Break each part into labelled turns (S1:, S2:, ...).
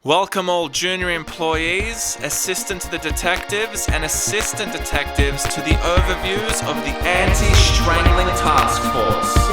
S1: Welcome all junior employees, assistant to the detectives, and assistant detectives to the overviews of the Anti-Strangling Task Force.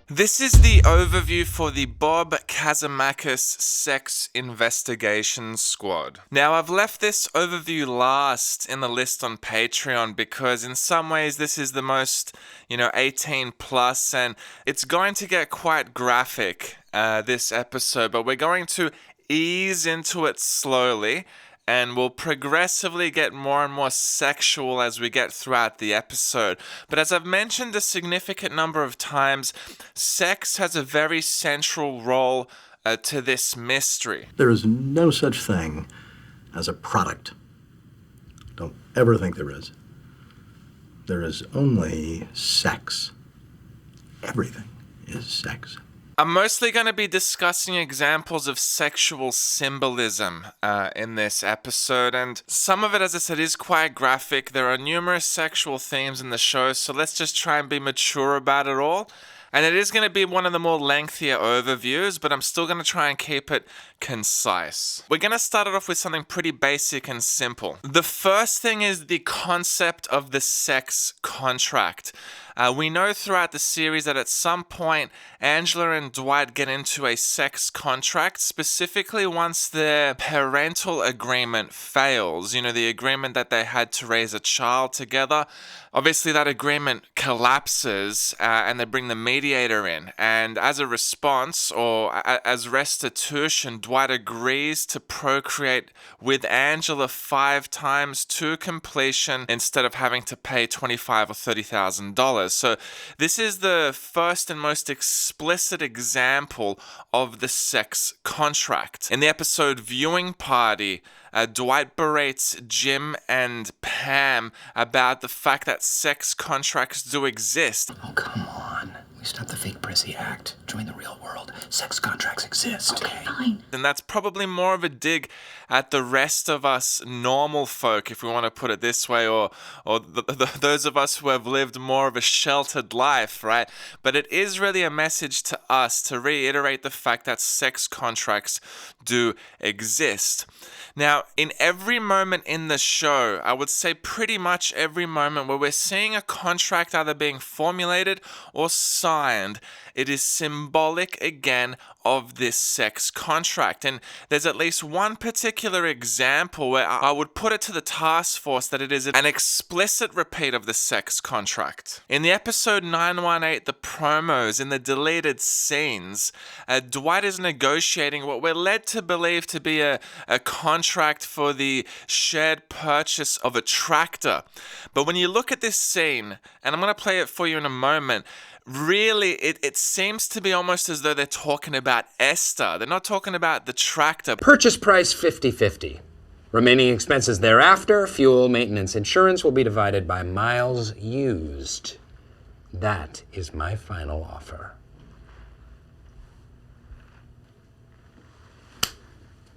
S1: This is the overview for the Bob Kazamakis Sex Investigation Squad. Now, I've left this overview last in the list on Patreon because in some ways this is the most, 18 plus, and it's going to get quite graphic, this episode, but we're going to ease into it slowly. And we'll progressively get more and more sexual as we get throughout the episode. But as I've mentioned a significant number of times, sex has a very central role to this mystery.
S2: There is no such thing as a product. Don't ever think there is. There is only sex. Everything is sex.
S1: I'm mostly going to be discussing examples of sexual symbolism in this episode, and some of it, as I said, is quite graphic. There are numerous sexual themes in the show, so let's just try and be mature about it all. And it is going to be one of the more lengthier overviews, but I'm still going to try and keep it concise. We're going to start it off with something pretty basic and simple. The first thing is the concept of the sex contract. We know throughout the series that at some point, Angela and Dwight get into a sex contract, specifically once their parental agreement fails. The agreement that they had to raise a child together. Obviously, that agreement collapses and they bring the mediator in. And as a response, or as restitution, Dwight agrees to procreate with Angela 5 times to completion instead of having to pay $25,000 or $30,000. So this is the first and most explicit example of the sex contract. In the episode Viewing Party, Dwight berates Jim and Pam about the fact that sex contracts do exist.
S3: Oh, come on. We stopped the fake prissy act. Join the real world. Sex contracts exist.
S4: Okay, fine.
S1: And that's probably more of a dig at the rest of us normal folk, if we want to put it this way, or those of us who have lived more of a sheltered life, right? But it is really a message to us to reiterate the fact that sex contracts do exist. Now, in every moment in the show, I would say pretty much every moment where we're seeing a contract either being formulated or signed, it is symbolic again of this sex contract. And there's at least one particular example where I would put it to the task force that it is an explicit repeat of the sex contract. In the episode 918, the promos, in the deleted scenes, Dwight is negotiating what we're led to believe to be a contract for the shared purchase of a tractor. But when you look at this scene, and I'm going to play it for you in a moment, really, it seems to be almost as though they're talking about Esther. They're not talking about the tractor.
S3: Purchase price 50-50. Remaining expenses thereafter, fuel, maintenance, insurance will be divided by miles used. That is my final offer.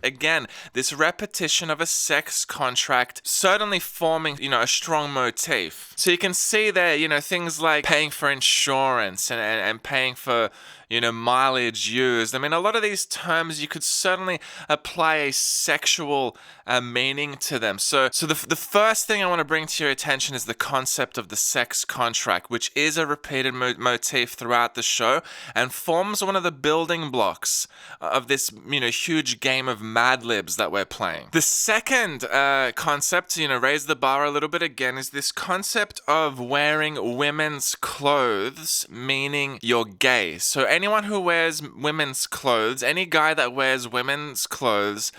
S1: Again, this repetition of a sex contract certainly forming, a strong motif. So you can see there, things like paying for insurance and paying for, mileage used. I mean, a lot of these terms, you could certainly apply a sexual meaning to them. So the first thing I want to bring to your attention is the concept of the sex contract, which is a repeated motif throughout the show and forms one of the building blocks of this, huge game of Mad Libs that we're playing. The second concept, raise the bar a little bit again, is this concept of wearing women's clothes, meaning you're gay. So anyone who wears women's clothes, any guy that wears women's clothes,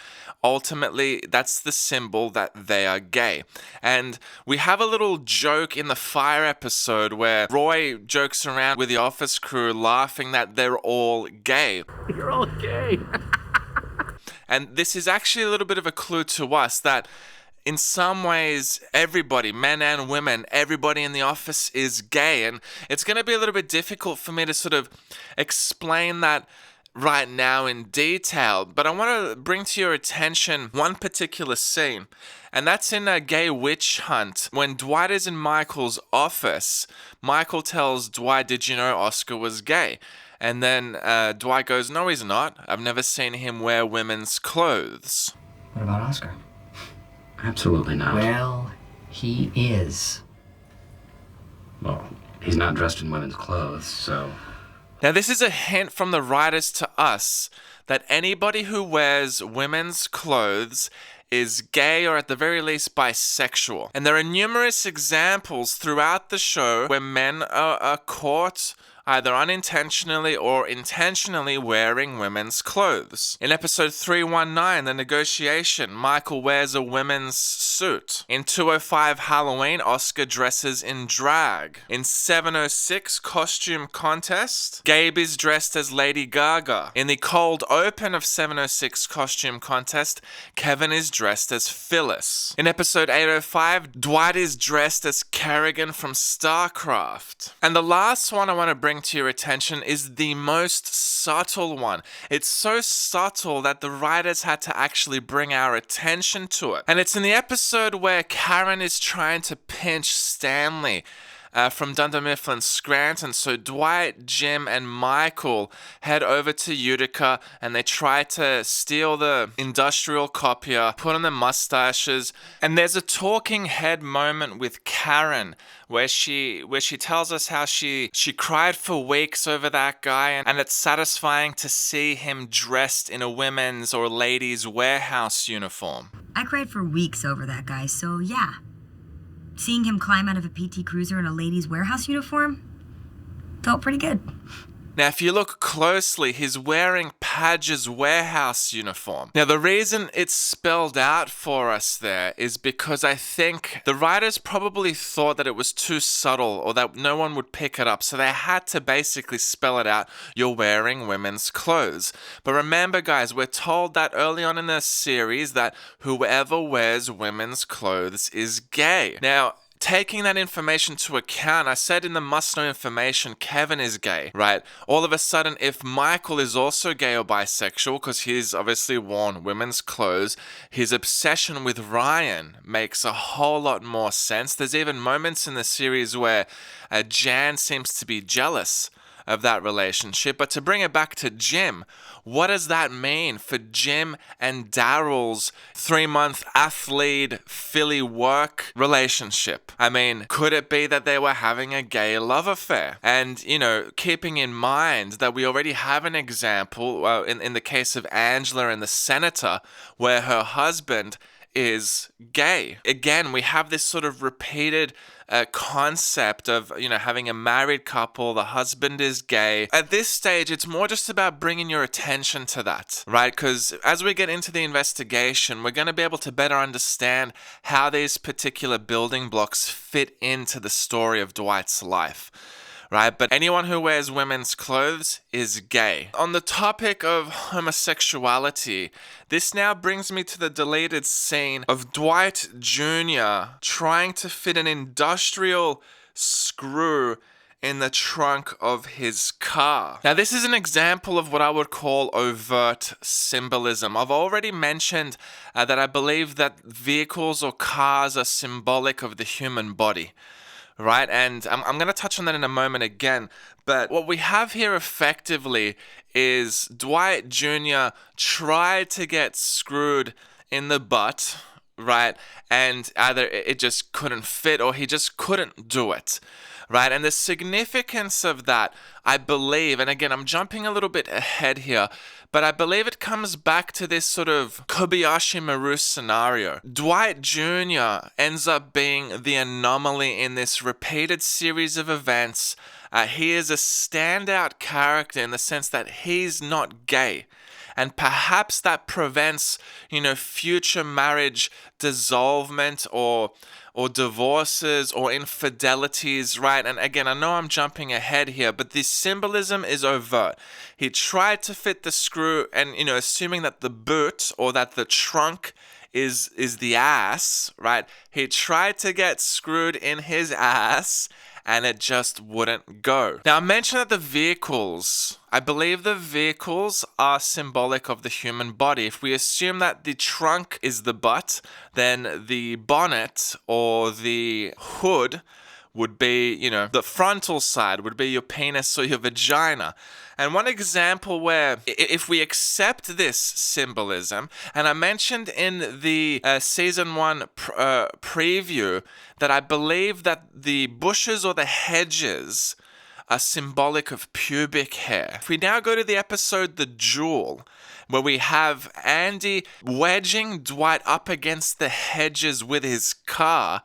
S1: ultimately, that's the symbol that they are gay. And we have a little joke in the Fire episode where Roy jokes around with the office crew laughing that they're all gay.
S4: You're all gay.
S1: And this is actually a little bit of a clue to us that in some ways, everybody, men and women, everybody in the office is gay. And it's going to be a little bit difficult for me to sort of explain that right now in detail, but I want to bring to your attention one particular scene, and that's in A Gay Witch Hunt. When Dwight is in Michael's office, Michael tells Dwight, "Did you know Oscar was gay?" And then Dwight goes, "No, he's not. I've never seen him wear women's clothes."
S4: What about Oscar?
S3: Absolutely not.
S4: Well, he is.
S3: Well, he's not dressed in women's clothes, so...
S1: Now, this is a hint from the writers to us that anybody who wears women's clothes is gay or at the very least bisexual. And there are numerous examples throughout the show where men are caught either unintentionally or intentionally wearing women's clothes. In episode 319, The Negotiation, Michael wears a women's suit. In 205 Halloween, Oscar dresses in drag. In 706 Costume Contest, Gabe is dressed as Lady Gaga. In the cold open of 706 Costume Contest, Kevin is dressed as Phyllis. In episode 805, Dwight is dressed as Kerrigan from StarCraft. And the last one I want to bring to your attention is the most subtle one. It's so subtle that the writers had to actually bring our attention to it. And it's in the episode where Karen is trying to pinch Stanley from Dunder Mifflin's Scranton. So Dwight, Jim, and Michael head over to Utica and they try to steal the industrial copier, put on their mustaches, and there's a talking head moment with Karen where she tells us how she cried for weeks over that guy, and it's satisfying to see him dressed in a women's or ladies' warehouse uniform.
S5: I cried for weeks over that guy, so yeah. Seeing him climb out of a PT Cruiser in a ladies' warehouse uniform felt pretty good.
S1: Now, if you look closely, he's wearing Padge's warehouse uniform. Now, the reason it's spelled out for us there is because I think the writers probably thought that it was too subtle or that no one would pick it up, so they had to basically spell it out, "You're wearing women's clothes." But remember, guys, we're told that early on in the series that whoever wears women's clothes is gay. Now, taking that information to account, I said in the must-know information, Kevin is gay, right? All of a sudden, if Michael is also gay or bisexual, because he's obviously worn women's clothes, his obsession with Ryan makes a whole lot more sense. There's even moments in the series where Jan seems to be jealous of that relationship. But to bring it back to Jim, what does that mean for Jim and Darryl's 3-month athlete Philly work relationship? I mean, could it be that they were having a gay love affair? And, you know, keeping in mind that we already have an example in the case of Angela and the senator, where her husband is gay. Again, we have this sort of repeated concept of, you know, having a married couple, the husband is gay. At this stage, it's more just about bringing your attention to that, right? Because as we get into the investigation, we're going to be able to better understand how these particular building blocks fit into the story of Dwight's life. Right, but anyone who wears women's clothes is gay. On the topic of homosexuality, this now brings me to the deleted scene of Dwight Junior trying to fit an industrial screw in the trunk of his car. Now, this is an example of what I would call overt symbolism. I've already mentioned that I believe that vehicles or cars are symbolic of the human body. Right, and I'm going to touch on that in a moment again, but what we have here effectively is Dwight Jr. tried to get screwed in the butt, right, and either it just couldn't fit or he just couldn't do it, right, and the significance of that, I believe, and again, I'm jumping a little bit ahead here, but I believe it comes back to this sort of Kobayashi Maru scenario. Dwight Jr. ends up being the anomaly in this repeated series of events. He is a standout character in the sense that he's not gay. And perhaps that prevents, you know, future marriage dissolvement or divorces or infidelities, right? And again, I know I'm jumping ahead here, but this symbolism is overt. He tried to fit the screw and, you know, assuming that the boot or that the trunk is the ass, right? He tried to get screwed in his ass and it just wouldn't go. Now, I mentioned that I believe the vehicles are symbolic of the human body. If we assume that the trunk is the butt, then the bonnet or the hood would be, the frontal side would be your penis or your vagina. And one example where, if we accept this symbolism, and I mentioned in the season 1 preview that I believe that the bushes or the hedges are symbolic of pubic hair. If we now go to the episode The Duel, where we have Andy wedging Dwight up against the hedges with his car,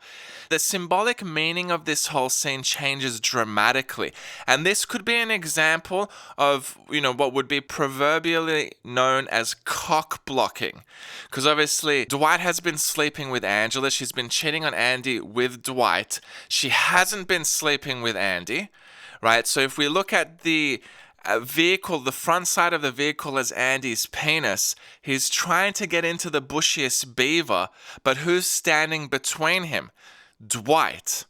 S1: the symbolic meaning of this whole scene changes dramatically. And this could be an example of, what would be proverbially known as cock blocking. Because obviously, Dwight has been sleeping with Angela. She's been cheating on Andy with Dwight. She hasn't been sleeping with Andy, right? So if we look at the vehicle, the front side of the vehicle as Andy's penis, he's trying to get into the bushiest beaver, but who's standing between him? Dwight,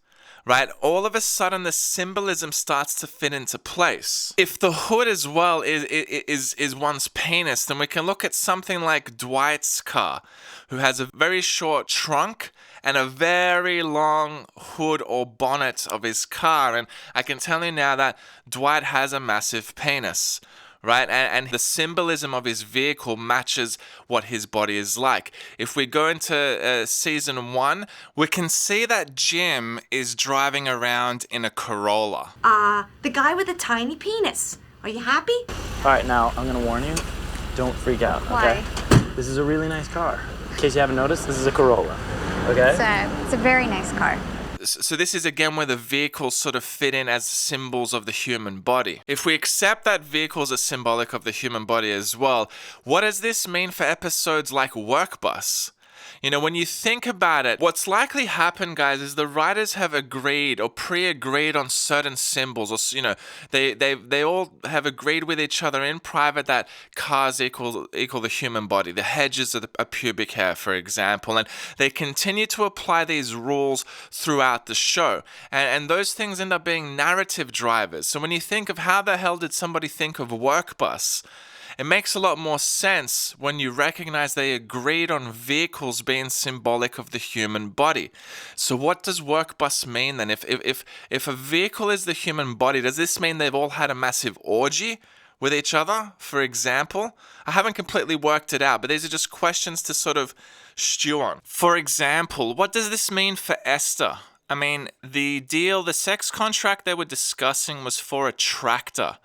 S1: right? All of a sudden, the symbolism starts to fit into place. If the hood as well is one's penis, then we can look at something like Dwight's car, who has a very short trunk and a very long hood or bonnet of his car. And I can tell you now that Dwight has a massive penis, right? And the symbolism of his vehicle matches what his body is like. If we go into season 1, we can see that Jim is driving around in a Corolla.
S6: The guy with the tiny penis. Are you happy?
S7: All right, now I'm gonna warn you, don't freak out, okay?
S6: Why?
S7: This is a really nice car. In case you haven't noticed, this is a Corolla, okay?
S8: It's a very nice car.
S1: So this is again where the vehicles sort of fit in as symbols of the human body. If we accept that vehicles are symbolic of the human body as well, what does this mean for episodes like Work Bus? When you think about it, what's likely happened, guys, is the writers have agreed or pre-agreed on certain symbols, or they all have agreed with each other in private that cars equal the human body. The hedges are a pubic hair, for example, and they continue to apply these rules throughout the show, and those things end up being narrative drivers. So when you think of how the hell did somebody think of Work Bus, it makes a lot more sense when you recognize they agreed on vehicles being symbolic of the human body. So what does Work Bus mean then? If a vehicle is the human body, does this mean they've all had a massive orgy with each other, for example? I haven't completely worked it out, but these are just questions to sort of stew on. For example, what does this mean for Esther? I mean, the sex contract they were discussing was for a tractor.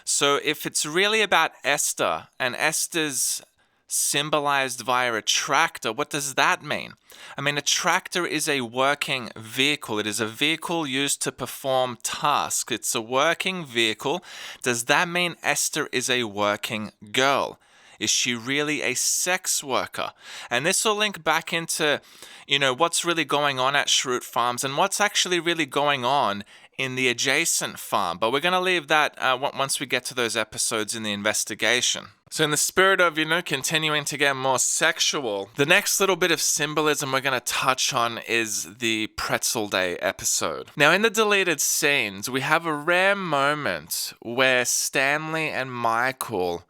S1: So if it's really about Esther, and Esther's symbolized via a tractor, what does that mean? I mean, a tractor is a working vehicle. It is a vehicle used to perform tasks. It's a working vehicle. Does that mean Esther is a working girl? Is she really a sex worker? And this will link back into, what's really going on at Schrute Farms and what's actually really going on in the adjacent farm. But we're going to leave that once we get to those episodes in the investigation. So in the spirit of, continuing to get more sexual, the next little bit of symbolism we're going to touch on is the Pretzel Day episode. Now, in the deleted scenes, we have a rare moment where Stanley and Michael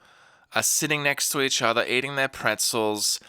S1: are sitting next to each other, eating their pretzels.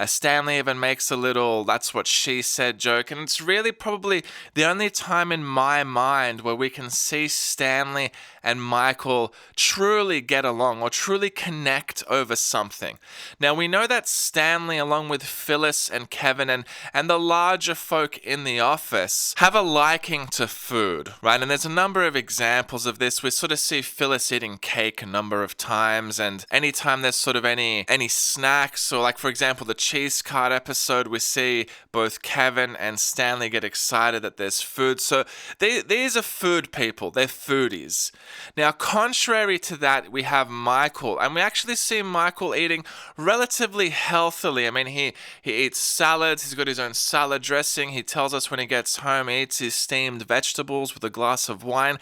S1: Stanley even makes a little "that's what she said" joke, and it's really probably the only time in my mind where we can see Stanley and Michael truly get along or truly connect over something. Now, we know that Stanley, along with Phyllis and Kevin and the larger folk in the office, have a liking to food, right? And there's a number of examples of this. We sort of see Phyllis eating cake a number of times, and anytime there's sort of any snacks, or like, for example, the cheese cart episode, we see both Kevin and Stanley get excited that there's food. So these are food people. They're foodies. Now, contrary to that, we have Michael, and we actually see Michael eating relatively healthily. I mean, he eats salads. He's got his own salad dressing. He tells us when he gets home, he eats his steamed vegetables with a glass of wine.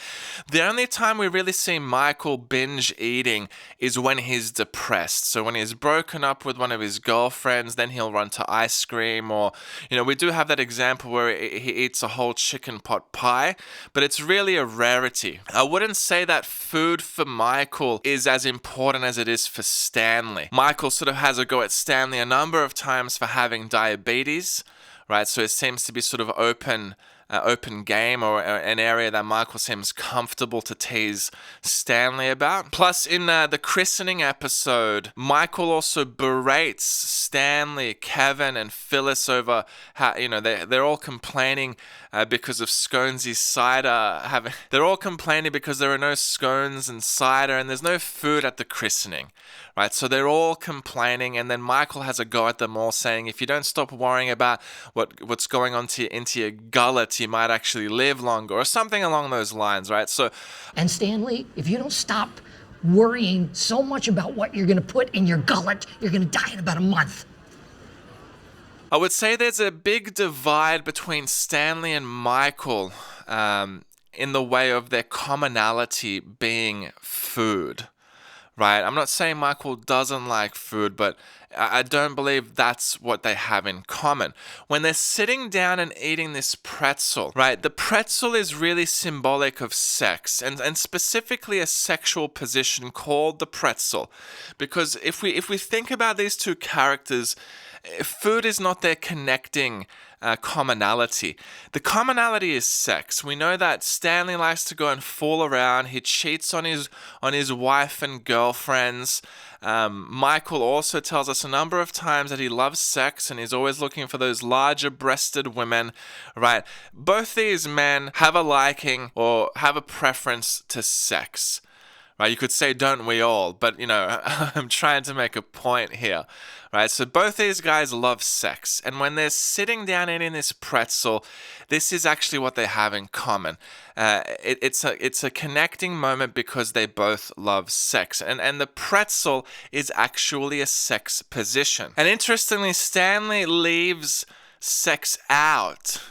S1: The only time we really see Michael binge eating is when he's depressed. So when he's broken up with one of his girlfriends, friends, then he'll run to ice cream, or, we do have that example where he eats a whole chicken pot pie, but it's really a rarity. I wouldn't say that food for Michael is as important as it is for Stanley. Michael sort of has a go at Stanley a number of times for having diabetes, right? So it seems to be sort of open game, or an area that Michael seems comfortable to tease Stanley about. Plus, in the christening episode, Michael also berates Stanley, Kevin, and Phyllis over how, they're all complaining because of Sconesy's cider. They're all complaining because there are no scones and cider, and there's no food at the christening, right? So they're all complaining, and then Michael has a go at them all, saying, if you don't stop worrying about what's going on into your gullet, you might actually live longer, or something along those lines, right? So,
S9: and Stanley, if you don't stop worrying so much about what you're going to put in your gullet, you're going to die in about a month.
S1: I would say there's a big divide between Stanley and Michael in the way of their commonality being food, right? I'm not saying Michael doesn't like food, but I don't believe that's what they have in common. When they're sitting down and eating this pretzel, right, the pretzel is really symbolic of sex, and specifically a sexual position called the pretzel. Because if we think about these two characters, food is not their connecting commonality. The commonality is sex. We know that Stanley likes to go and fool around. He cheats on his wife and girlfriends. Michael also tells us a number of times that he loves sex and he's always looking for those larger breasted women, right? Both these men have a liking or have a preference to sex. Right, you could say, don't we all? But, I'm trying to make a point here, right? So both these guys love sex. And when they're sitting down eating this pretzel, this is actually what they have in common. It's a connecting moment because they both love sex. And the pretzel is actually a sex position. And interestingly, Stanley leaves sex out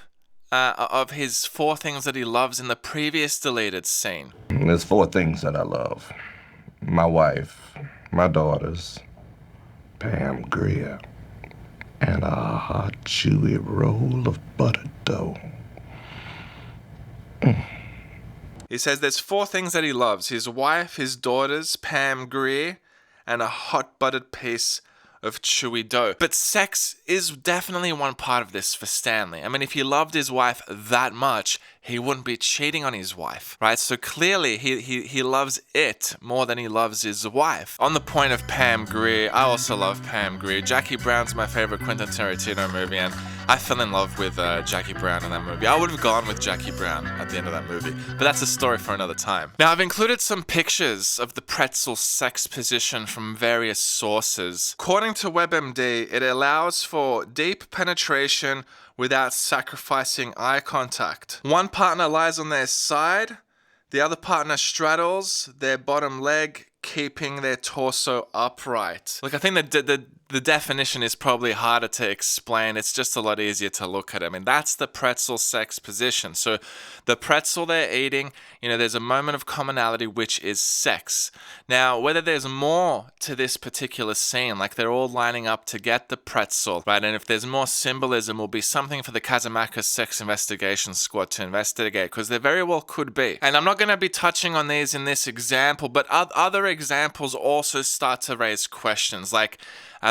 S1: of his 4 things that he loves in the previous deleted scene.
S10: There's 4 things that I love. My wife, my daughters, Pam Grier, and a hot, chewy roll of buttered dough.
S1: He says there's 4 things that he loves: his wife, his daughters, Pam Grier, and a hot buttered piece of chewy dough. But sex is definitely one part of this for Stanley. I mean, if he loved his wife that much, he wouldn't be cheating on his wife, right? So clearly he loves it more than he loves his wife. On the point of Pam Grier, I also love Pam Grier. Jackie Brown's my favorite Quentin Tarantino movie, and I fell in love with Jackie Brown in that movie. I would have gone with Jackie Brown at the end of that movie, but that's a story for another time. Now, I've included some pictures of the pretzel sex position from various sources. According to WebMD, it allows for deep penetration without sacrificing eye contact. One partner lies on their side, the other partner straddles their bottom leg, keeping their torso upright. Look, I think the definition is probably harder to explain. It's just a lot easier to look at. I mean, that's the pretzel sex position. So the pretzel they're eating, there's a moment of commonality, which is sex. Now, whether there's more to this particular scene, like they're all lining up to get the pretzel, right? And if there's more symbolism, will be something for the Kazamakis sex investigation squad to investigate, because there very well could be. And I'm not going to be touching on these in this example, but other examples also start to raise questions, like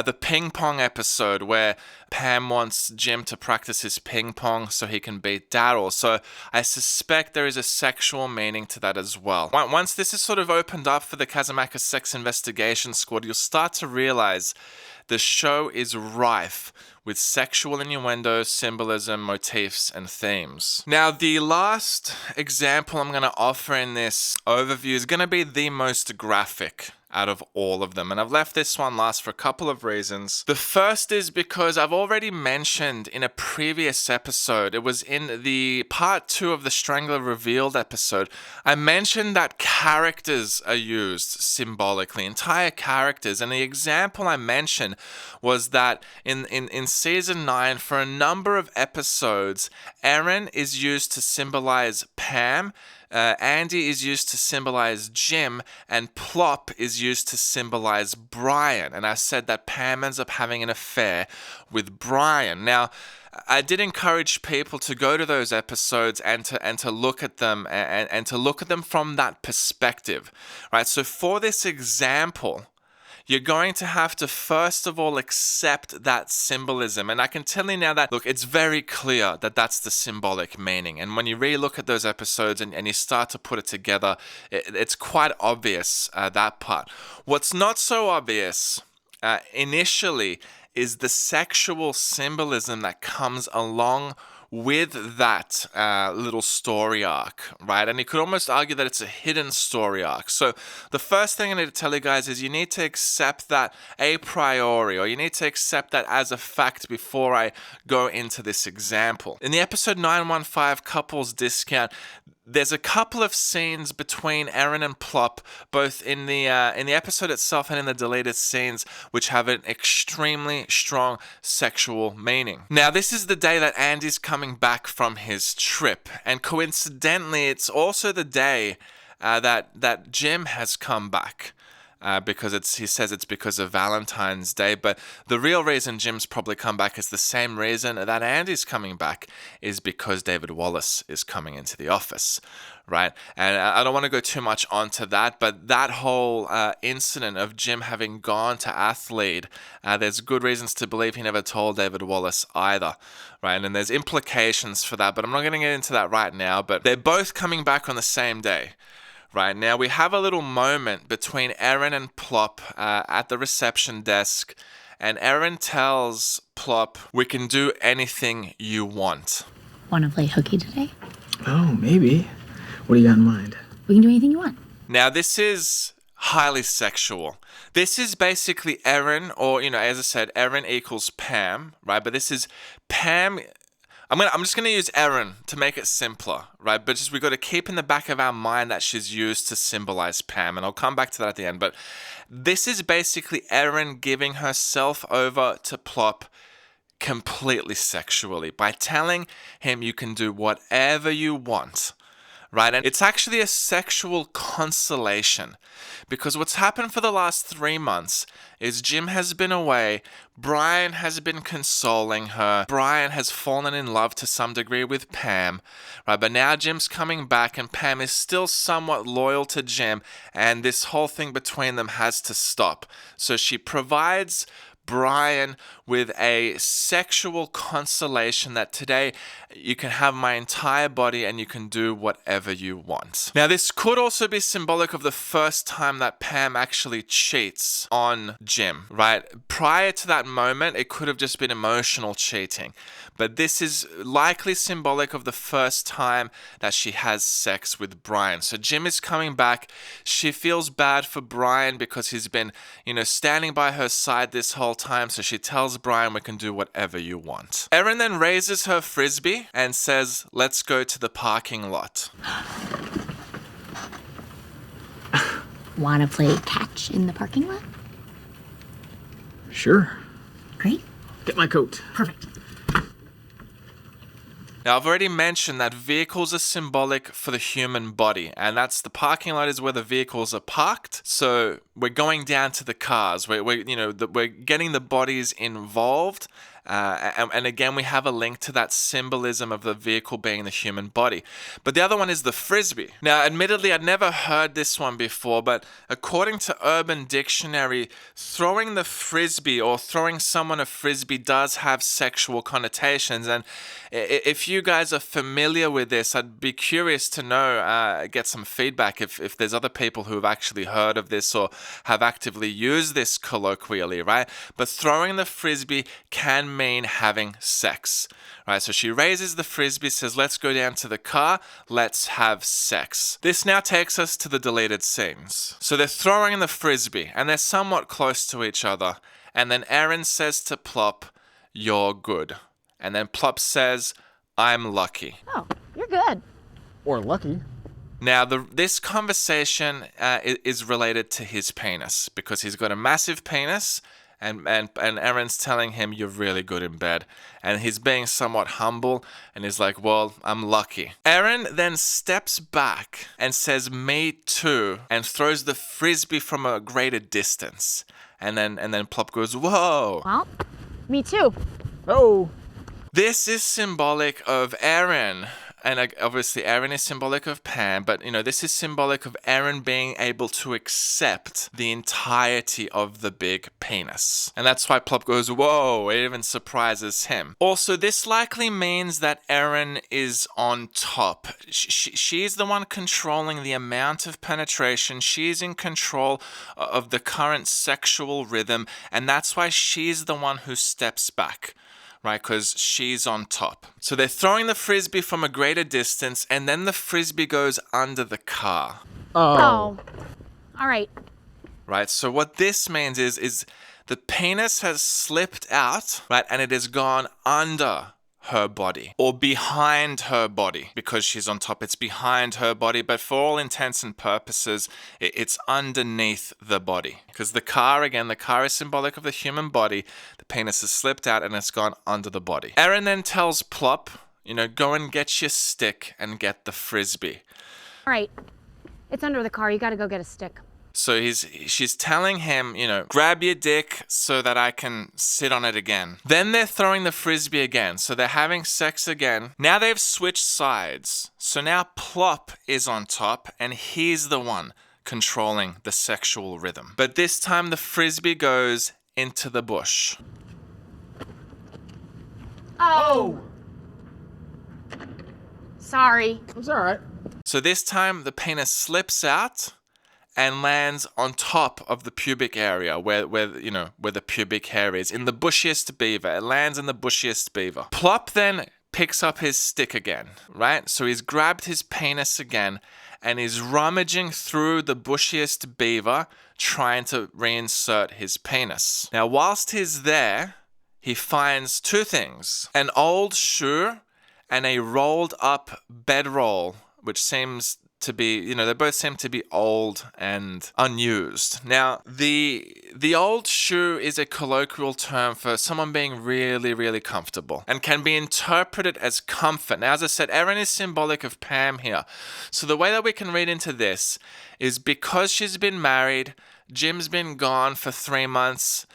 S1: the ping pong episode where Pam wants Jim to practice his ping pong so he can beat Darryl. So I suspect there is a sexual meaning to that as well. Once this is sort of opened up for the Kazamakis sex investigation squad, you'll start to realize the show is rife with sexual innuendo, symbolism, motifs, and themes. Now, the last example I'm going to offer in this overview is going to be the most graphic out of all of them. And I've left this one last for a couple of reasons. The first is because I've already mentioned in a previous episode, it was in the part 2 of the Strangler Revealed episode, I mentioned that characters are used symbolically, entire characters. And the example I mentioned was that in season 9, for a number of episodes, Erin is used to symbolize Pam Andy is used to symbolize Jim, and Plop is used to symbolize Brian. And I said that Pam ends up having an affair with Brian. Now, I did encourage people to go to those episodes and to look at them and to look at them from that perspective, right? So for this example, you're going to have to first of all accept that symbolism. And I can tell you now that, look, it's very clear that that's the symbolic meaning. And when you really look at those episodes and you start to put it together, it's quite obvious, that part. What's not so obvious initially is the sexual symbolism that comes along with that little story arc, right? And you could almost argue that it's a hidden story arc. So the first thing I need to tell you guys is you need to accept that a priori, or you need to accept that as a fact before I go into this example. In the episode 915 Couples Discount, there's a couple of scenes between Erin and Plop, both in the episode itself and in the deleted scenes, which have an extremely strong sexual meaning. Now, this is the day that Andy's coming back from his trip, and coincidentally, it's also the day that Jim has come back. Because he says it's because of Valentine's Day, but the real reason Jim's probably come back is the same reason that Andy's coming back, is because David Wallace is coming into the office, right? And I don't want to go too much onto that, but that whole incident of Jim having gone to Athlete, there's good reasons to believe he never told David Wallace either, right? And there's implications for that, but I'm not going to get into that right now, but they're both coming back on the same day. Right, now we have a little moment between Erin and Plop at the reception desk, and Erin tells Plop, "We can do anything you want."
S11: Want to play hooky today?
S12: Oh, maybe. What do you got in mind?
S11: We can do anything you want.
S1: Now this is highly sexual. This is basically Erin, or, as I said, Erin equals Pam, right? But this is Pam. I'm just going to use Erin to make it simpler, right? But we've got to keep in the back of our mind that she's used to symbolize Pam, and I'll come back to that at the end. But this is basically Erin giving herself over to Plop completely sexually by telling him you can do whatever you want, right? And it's actually a sexual consolation, because what's happened for the last 3 months is Jim has been away, Brian has been consoling her, Brian has fallen in love to some degree with Pam, right? But now Jim's coming back and Pam is still somewhat loyal to Jim, and this whole thing between them has to stop. So she provides Brian with a sexual consolation that today you can have my entire body and you can do whatever you want. Now, this could also be symbolic of the first time that Pam actually cheats on Jim, right? Prior to that moment, it could have just been emotional cheating. But this is likely symbolic of the first time that she has sex with Brian. So Jim is coming back. She feels bad for Brian because he's been, standing by her side this whole time. So she tells Brian, we can do whatever you want. Erin then raises her frisbee and says, let's go to the parking lot.
S11: Want to play catch in the parking lot?
S12: Sure.
S11: Great.
S12: Get my coat.
S11: Perfect.
S1: Now, I've already mentioned that vehicles are symbolic for the human body, and that's the parking lot is where the vehicles are parked. So we're going down to the cars. We're getting the bodies involved. And again, we have a link to that symbolism of the vehicle being the human body. But the other one is the frisbee. Now, admittedly, I'd never heard this one before, but according to Urban Dictionary, throwing the frisbee or throwing someone a frisbee does have sexual connotations. And if you guys are familiar with this, I'd be curious to know, get some feedback if there's other people who have actually heard of this or have actively used this colloquially, right? But throwing the frisbee can mean having sex, right? So she raises the frisbee, says, let's go down to the car, let's have sex. This now takes us to the deleted scenes. So they're throwing the frisbee and they're somewhat close to each other. And then Erin says to Plop, you're good. And then Plop says, I'm lucky.
S11: Oh, you're good.
S12: Or lucky.
S1: Now, this conversation is related to his penis because he's got a massive penis. And Erin's telling him, you're really good in bed. And he's being somewhat humble, and he's like, well, I'm lucky. Erin then steps back and says, me too, and throws the frisbee from a greater distance. And then Plop goes, whoa.
S11: Well, me too.
S12: Oh.
S1: This is symbolic of Erin. And obviously Erin is symbolic of Pam, but this is symbolic of Erin being able to accept the entirety of the big penis. And that's why Plop goes, whoa, it even surprises him. Also, this likely means that Erin is on top. She's the one controlling the amount of penetration. She's in control of the current sexual rhythm, and that's why she's the one who steps back. Right, because she's on top. So they're throwing the frisbee from a greater distance, and then the frisbee goes under the car.
S11: Oh. All right.
S1: Right, so what this means is the penis has slipped out, right, and it has gone under her body or behind her body. Because she's on top, it's behind her body, but for all intents and purposes, it's underneath the body. Because the car is symbolic of the human body. The penis has slipped out and it's gone under the body. Erin then tells Plop, go and get your stick and get the frisbee.
S11: All right. It's under the car. You got to go get a stick.
S1: So she's telling him, grab your dick so that I can sit on it again. Then they're throwing the frisbee again. So they're having sex again. Now they've switched sides. So now Plop is on top and he's the one controlling the sexual rhythm. But this time the frisbee goes into the bush.
S11: Oh. Sorry.
S12: It's all right.
S1: So this time the penis slips out and lands on top of the pubic area where the pubic hair is, in the bushiest beaver. It lands in the bushiest beaver. Plop then picks up his stick again, right? So he's grabbed his penis again and is rummaging through the bushiest beaver, trying to reinsert his penis. Now, whilst he's there, he finds two things: an old shoe and a rolled up bedroll, which seems to be, they both seem to be old and unused. Now, the old shoe is a colloquial term for someone being really, really comfortable and can be interpreted as comfort. Now, as I said, Erin is symbolic of Pam here. So the way that we can read into this is because she's been married, Jim's been gone for 3 months,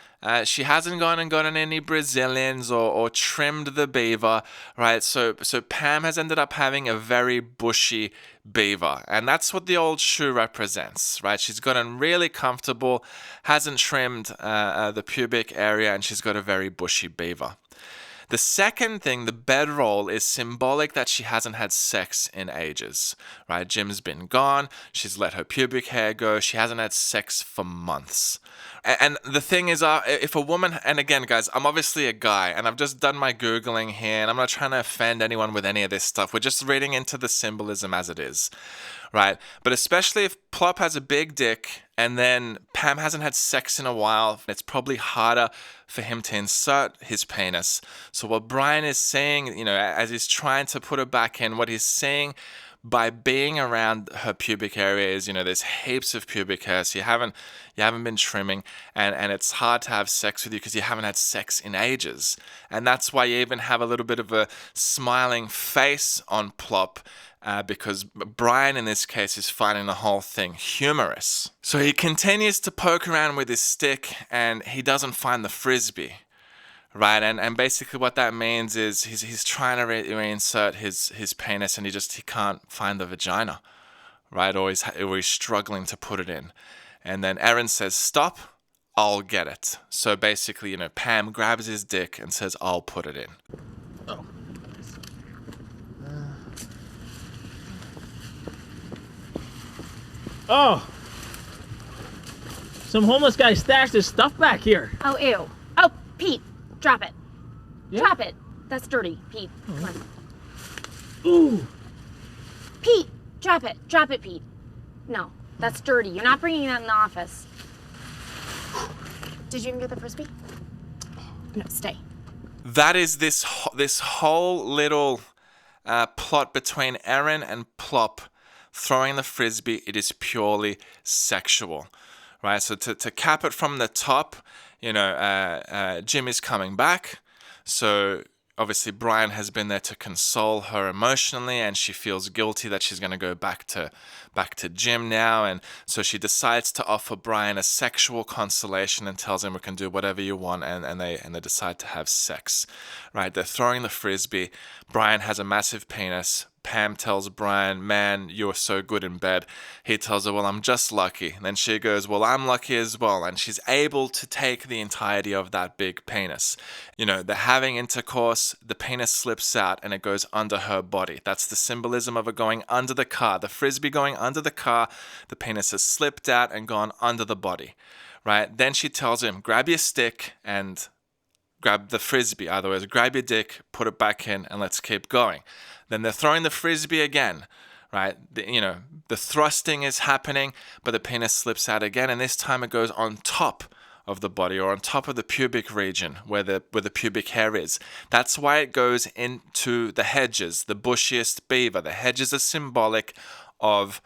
S1: she hasn't gone and gotten any Brazilians or trimmed the beaver, right? So Pam has ended up having a very bushy beaver. And that's what the old shoe represents, right? She's gotten really comfortable, hasn't trimmed the pubic area, and she's got a very bushy beaver. The second thing, the bedroll, is symbolic that she hasn't had sex in ages, right? Jim's been gone. She's let her pubic hair go. She hasn't had sex for months. And the thing is, if a woman, and again, guys, I'm obviously a guy, and I've just done my Googling here, and I'm not trying to offend anyone with any of this stuff. We're just reading into the symbolism as it is, right? But especially if Plop has a big dick, and then Pam hasn't had sex in a while, it's probably harder for him to insert his penis. So what Brian is saying, as he's trying to put it back in, what he's saying by being around her pubic area is, there's heaps of pubic hair, so you haven't been trimming, and it's hard to have sex with you because you haven't had sex in ages. And that's why you even have a little bit of a smiling face on Plop, because Brian in this case is finding the whole thing humorous. So he continues to poke around with his stick, and he doesn't find the frisbee. Right, and basically what that means is he's trying to reinsert his penis, and he can't find the vagina, right? Or he's struggling to put it in. And then Erin says, stop, I'll get it. So basically, Pam grabs his dick and says, I'll put it in.
S12: Oh. Oh. Some homeless guy stashed his stuff back here.
S11: Oh, ew. Oh, Pete. Drop it.
S12: Yeah?
S11: Drop it. That's dirty, Pete. Come on.
S12: Ooh.
S11: Pete, drop it. Drop it, Pete. No, that's dirty. You're not bringing that in the office. Did you even get the frisbee? No, stay.
S1: That is this whole little plot between Erin and Plop throwing the frisbee. It is purely sexual. right? So to cap it from the top, Jim is coming back. So obviously Brian has been there to console her emotionally, and she feels guilty that she's going to go back to Jim now, and so she decides to offer Brian a sexual consolation and tells him we can do whatever you want, and they decide to have sex. Right? They're throwing the frisbee. Brian has a massive penis. Pam tells Brian, man, you're so good in bed. He tells her, well, I'm just lucky. And then she goes, well, I'm lucky as well. And she's able to take the entirety of that big penis. They're having intercourse, the penis slips out and it goes under her body. That's the symbolism of it going under the car. The frisbee going under the car, the penis has slipped out and gone under the body, right? Then she tells him, grab your stick and grab the frisbee. Otherwise, grab your dick, put it back in, and let's keep going. Then they're throwing the frisbee again, right? The thrusting is happening, but the penis slips out again, and this time it goes on top of the body, or on top of the pubic region where the pubic hair is. That's why it goes into the hedges, the bushiest beaver. The hedges are symbolic of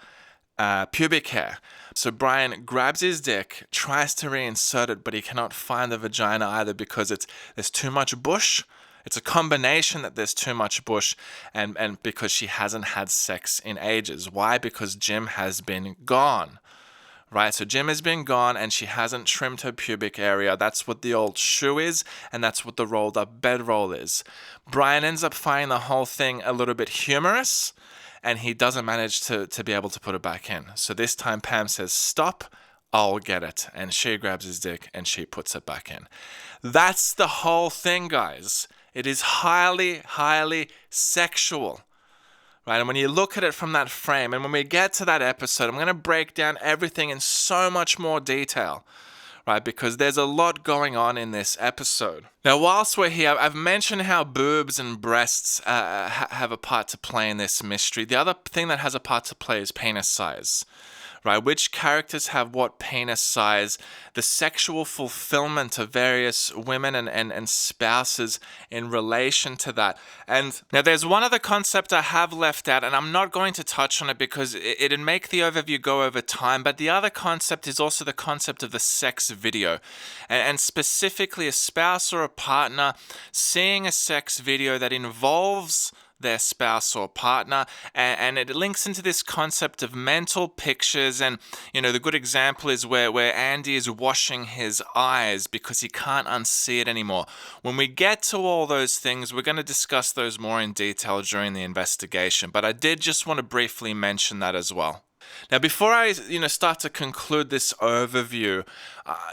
S1: pubic hair. So Brian grabs his dick, tries to reinsert it, but he cannot find the vagina either because there's too much bush. It's a combination that there's too much bush and because she hasn't had sex in ages. Why? Because Jim has been gone. Right? So Jim has been gone and she hasn't trimmed her pubic area. That's what the old shoe is, and that's what the rolled up bedroll is. Brian ends up finding the whole thing a little bit humorous, and he doesn't manage to be able to put it back in. So this time Pam says, stop, I'll get it. And she grabs his dick and she puts it back in. That's the whole thing, guys. It is highly, highly sexual. Right? And when you look at it from that frame, and when we get to that episode, I'm going to break down everything in so much more detail. Right, because there's a lot going on in this episode. Now, whilst we're here, I've mentioned how boobs and breasts have a part to play in this mystery. The other thing that has a part to play is penis size. Right, which characters have what penis size, the sexual fulfillment of various women and spouses in relation to that. And now there's one other concept I have left out, and I'm not going to touch on it because it'd make the overview go over time, but the other concept is also the concept of the sex video. And specifically a spouse or a partner seeing a sex video that involves their spouse or partner, and it links into this concept of mental pictures. And the good example is where Andy is washing his eyes because he can't unsee it anymore. When we get to all those things, we're going to discuss those more in detail during the investigation, but I did just want to briefly mention that as well. Now, before I start to conclude this overview,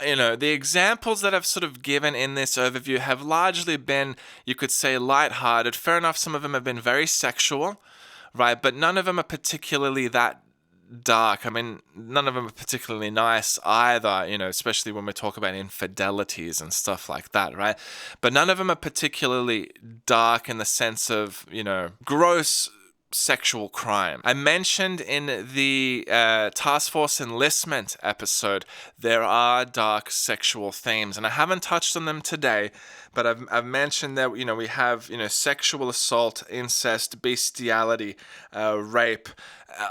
S1: the examples that I've sort of given in this overview have largely been, you could say, lighthearted. Fair enough, some of them have been very sexual, right? But none of them are particularly that dark. I mean, none of them are particularly nice either, especially when we talk about infidelities and stuff like that, right? But none of them are particularly dark in the sense of, gross sexual crime. I mentioned in the Task Force Enlistment episode, there are dark sexual themes, and I haven't touched on them today, but I've mentioned that, we have, sexual assault, incest, bestiality, rape.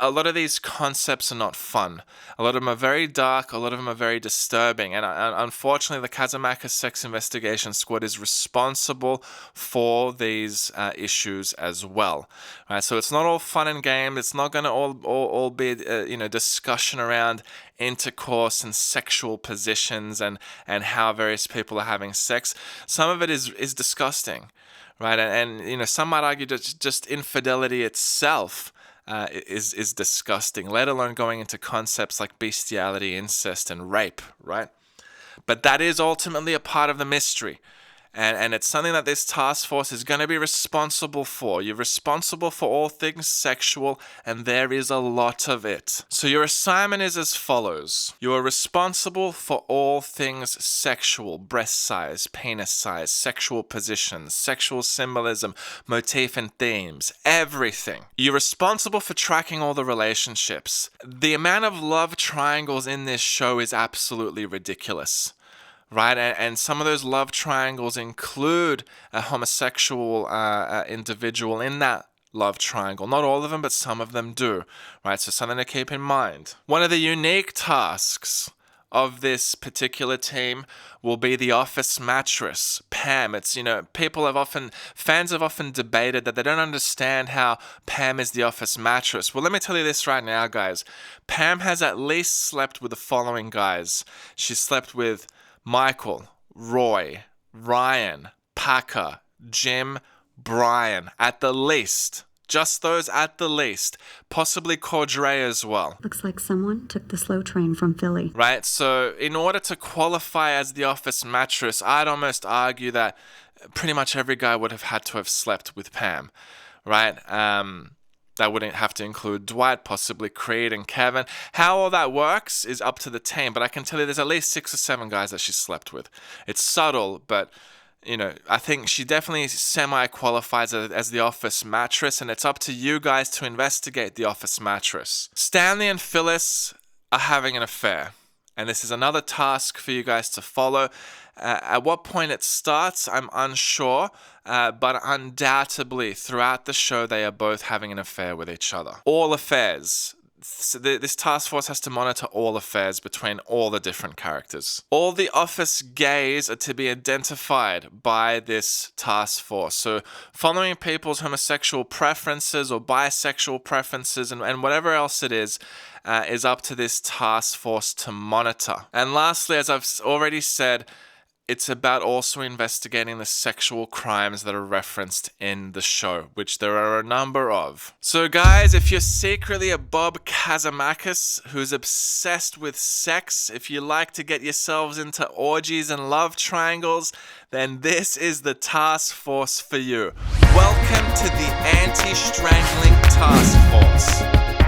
S1: A lot of these concepts are not fun. A lot of them are very dark. A lot of them are very disturbing. And unfortunately, the Kazamakis Sex Investigation Squad is responsible for these issues as well. Right? So it's not all fun and games. It's not going to all be discussion around intercourse and sexual positions and how various people are having sex. Some of it is disgusting, right? And some might argue that just infidelity itself is disgusting, let alone going into concepts like bestiality, incest, and rape, right? But that is ultimately a part of the mystery. And it's something that this task force is going to be responsible for. You're responsible for all things sexual, and there is a lot of it. So your assignment is as follows. You are responsible for all things sexual: breast size, penis size, sexual positions, sexual symbolism, motif and themes, everything. You're responsible for tracking all the relationships. The amount of love triangles in this show is absolutely ridiculous. Right, and some of those love triangles include a homosexual individual in that love triangle. Not all of them, but some of them do. Right, so something to keep in mind. One of the unique tasks of this particular team will be the office mattress, Pam. It's, fans have often debated that they don't understand how Pam is the office mattress. Well, let me tell you this right now, guys. Pam has at least slept with the following guys. She slept with Michael, Roy, Ryan, Packer, Jim, Brian, at the least. Just those at the least. Possibly Cordray as well.
S13: Looks like someone took the slow train from Philly.
S1: Right, so in order to qualify as the office mattress, I'd almost argue that pretty much every guy would have had to have slept with Pam, right? That wouldn't have to include Dwight, possibly Creed and Kevin. How all that works is up to the team, but I can tell you there's at least 6 or 7 guys that she slept with. It's subtle, but I think she definitely semi-qualifies as the office mattress, and it's up to you guys to investigate the office mattress. Stanley and Phyllis are having an affair, and this is another task for you guys to follow. At what point it starts, I'm unsure, but undoubtedly throughout the show they are both having an affair with each other. All affairs. So this task force has to monitor all affairs between all the different characters. All the office gays are to be identified by this task force. So following people's homosexual preferences or bisexual preferences and whatever else it is up to this task force to monitor. And lastly, as I've already said, it's about also investigating the sexual crimes that are referenced in the show, which there are a number of. So guys, if you're secretly a Bob Kazamakis who's obsessed with sex, if you like to get yourselves into orgies and love triangles, then this is the task force for you. Welcome to the Anti-Strangling Task Force.